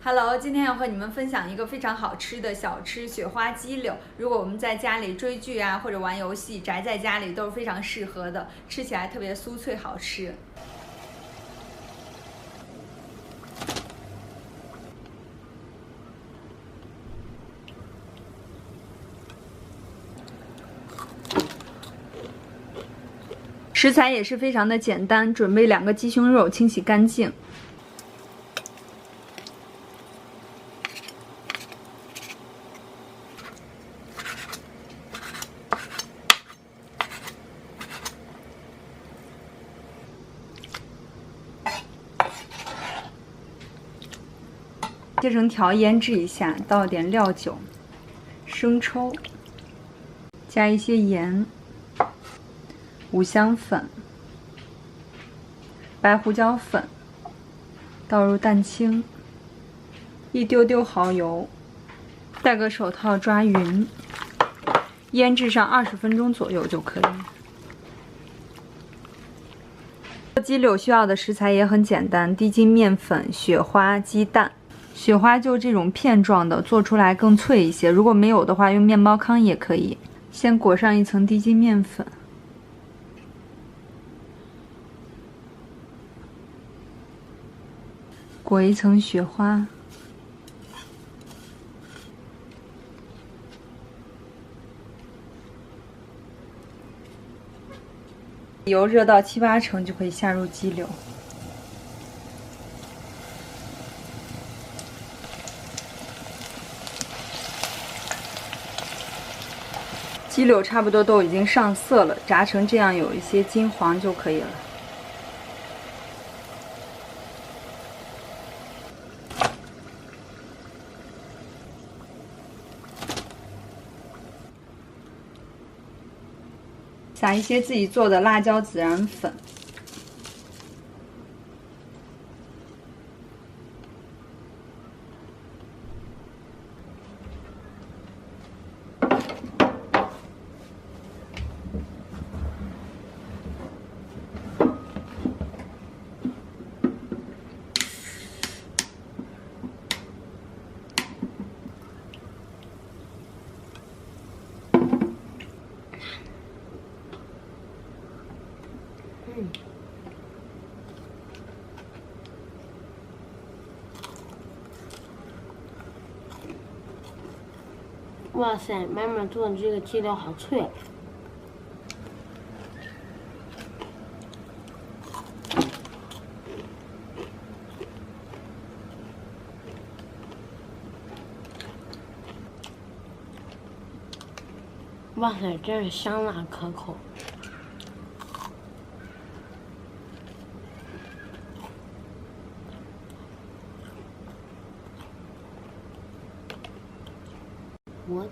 Hello，今天要和你们分享一个非常好吃的小吃——雪花鸡柳。如果我们在家里追剧啊，或者玩游戏，宅在家里都是非常适合的，吃起来特别酥脆好吃。食材也是非常的简单，准备2个鸡胸肉，清洗干净。切成条腌制一下，倒点料酒、生抽，加一些盐、五香粉、白胡椒粉，倒入蛋清，一丢丢蚝油，戴个手套抓匀，腌制上20分钟左右就可以。做鸡柳需要的食材也很简单：低筋面粉、雪花、鸡蛋。雪花就这种片状的，做出来更脆一些。如果没有的话，用面包糠也可以。先裹上一层低筋面粉，裹一层雪花，油热到7、8成就可以下入鸡柳。鸡柳差不多都已经上色了，炸成这样有一些金黄就可以了。撒一些自己做的辣椒孜然粉。哇塞，妈妈做的这个鸡柳好脆。哇塞，真是香辣可口。What?